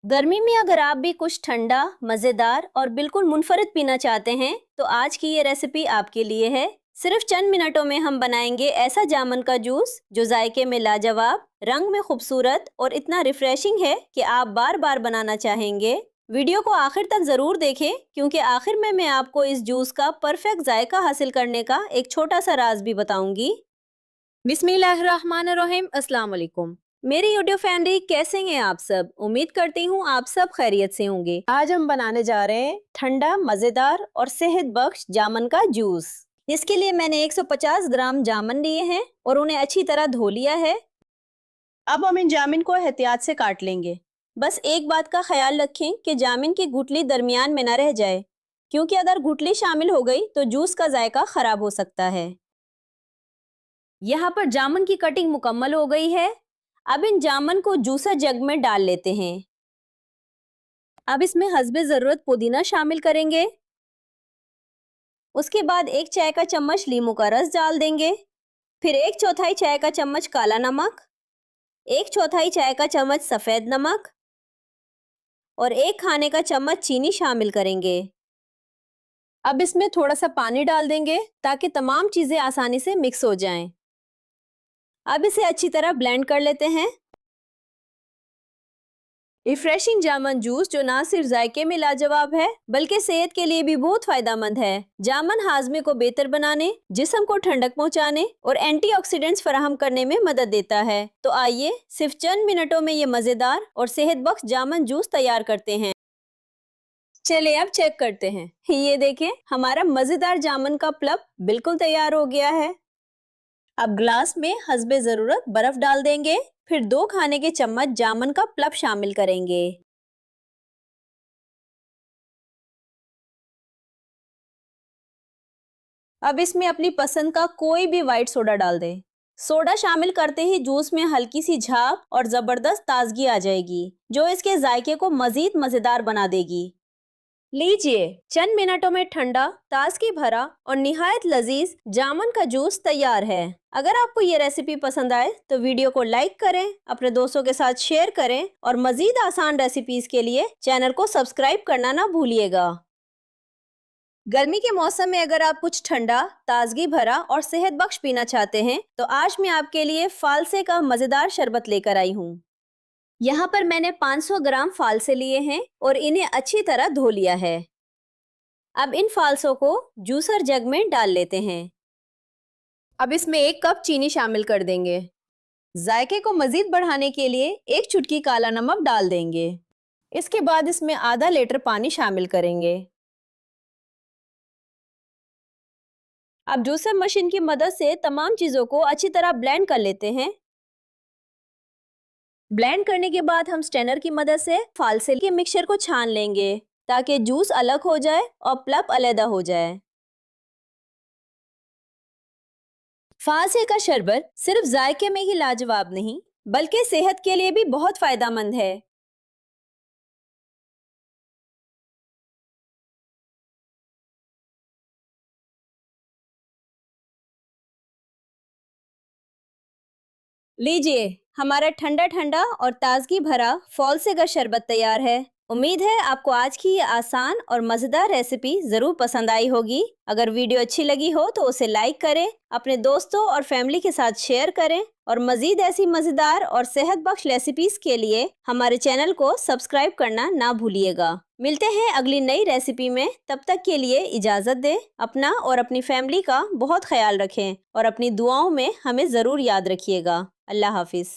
गर्मी में अगर आप भी कुछ ठंडा, मज़ेदार और बिल्कुल मुनफरिद पीना चाहते हैं, तो आज की ये रेसिपी आपके लिए है। सिर्फ चंद मिनटों में हम बनाएंगे ऐसा जामुन का जूस जो जायके में लाजवाब, रंग में खूबसूरत और इतना रिफ्रेशिंग है कि आप बार बार बनाना चाहेंगे। वीडियो को आखिर तक ज़रूर देखें क्योंकि आखिर में मैं आपको इस जूस का परफेक्ट जायका हासिल करने का एक छोटा सा राज भी बताऊंगी। बिस्मिल्लाहिर्रहमानिर्रहीम, अस्सलाम वालेकुम। मेरी यूट्यूब फैमिली, कैसे हैं आप सब? उम्मीद करती हूँ आप सब खैरियत से होंगे। आज हम बनाने जा रहे हैं ठंडा, मज़ेदार और सेहत बख्श जामुन का जूस। इसके लिए मैंने 150 ग्राम जामुन लिए हैं और उन्हें अच्छी तरह धो लिया है। अब हम इन जामुन को एहतियात से काट लेंगे। बस एक बात का ख्याल रखें कि जामुन की गुठली दरमियान में न रह जाए, क्योंकि अगर गुठली शामिल हो गई तो जूस का जायका खराब हो सकता है। यहाँ पर जामुन की कटिंग मुकम्मल हो गई है। अब इन जामुन को जूसर जग में डाल लेते हैं। अब इसमें हस्बे ज़रूरत पुदीना शामिल करेंगे। उसके बाद 1 चाय का चम्मच लीमू का रस डाल देंगे। फिर 1/4 चाय का चम्मच काला नमक, 1/4 चाय का चम्मच सफ़ेद नमक और 1 खाने का चम्मच चीनी शामिल करेंगे। अब इसमें थोड़ा सा पानी डाल देंगे ताकि तमाम चीज़ें आसानी से मिक्स हो जाएं। अब इसे अच्छी तरह ब्लेंड कर लेते हैं। रिफ्रेशिंग जामुन जूस जो ना सिर्फ जायके में लाजवाब है बल्कि सेहत के लिए भी बहुत फायदेमंद है। जामुन हाजमे को बेहतर बनाने, जिस्म को ठंडक पहुंचाने और एंटीऑक्सीडेंट्स फराहम करने में मदद देता है। तो आइए सिर्फ चंद मिनटों में ये मजेदार और सेहत बख्श जामुन जूस तैयार करते हैं। चलिए अब चेक करते हैं। ये देखें, हमारा मजेदार जामुन का पल्प बिल्कुल तैयार हो गया है। अब ग्लास में हस्बे ज़रूरत बर्फ डाल देंगे। फिर 2 खाने के चम्मच जामुन का पल्प शामिल करेंगे। अब इसमें अपनी पसंद का कोई भी व्हाइट सोडा डाल दें। सोडा शामिल करते ही जूस में हल्की सी झाग और ज़बरदस्त ताजगी आ जाएगी, जो इसके जायके को मज़ीद मज़ेदार बना देगी। लीजिए, चंद मिनटों में ठंडा, ताजगी भरा और निहायत लजीज जामुन का जूस तैयार है। अगर आपको ये रेसिपी पसंद आए तो वीडियो को लाइक करें, अपने दोस्तों के साथ शेयर करें और मजीद आसान रेसिपीज के लिए चैनल को सब्सक्राइब करना ना भूलिएगा। गर्मी के मौसम में अगर आप कुछ ठंडा, ताजगी भरा और सेहत बख्श पीना चाहते हैं तो आज मैं आपके लिए फालसे का मजेदार शरबत लेकर आई हूँ। यहाँ पर मैंने 500 ग्राम फालसे लिए हैं और इन्हें अच्छी तरह धो लिया है। अब इन फालसों को जूसर जग में डाल लेते हैं। अब इसमें 1 कप चीनी शामिल कर देंगे। जायके को मजीद बढ़ाने के लिए 1 चुटकी काला नमक डाल देंगे। इसके बाद इसमें आधा लीटर पानी शामिल करेंगे। अब जूसर मशीन की मदद से तमाम चीज़ों को अच्छी तरह ब्लेंड कर लेते हैं। ब्लेंड करने के बाद हम स्ट्रेनर की मदद से फालसे के मिक्सचर को छान लेंगे ताकि जूस अलग हो जाए और पल्प अलहदा हो जाए। फालसे का शरबत सिर्फ जायके में ही लाजवाब नहीं बल्कि सेहत के लिए भी बहुत फायदेमंद है। लीजिए, हमारा ठंडा ठंडा और ताजगी भरा फालसे का शरबत तैयार है। उम्मीद है आपको आज की ये आसान और मज़ेदार रेसिपी ज़रूर पसंद आई होगी। अगर वीडियो अच्छी लगी हो तो उसे लाइक करें, अपने दोस्तों और फैमिली के साथ शेयर करें और मज़ीद ऐसी मज़ेदार और सेहत बख्श रेसिपीज़ के लिए हमारे चैनल को सब्सक्राइब करना ना भूलिएगा। मिलते हैं अगली नई रेसिपी में। तब तक के लिए इजाज़त दें। अपना और अपनी फैमिली का बहुत ख्याल रखें और अपनी दुआओं में हमें ज़रूर याद रखिएगा। अल्लाह हाफिज़।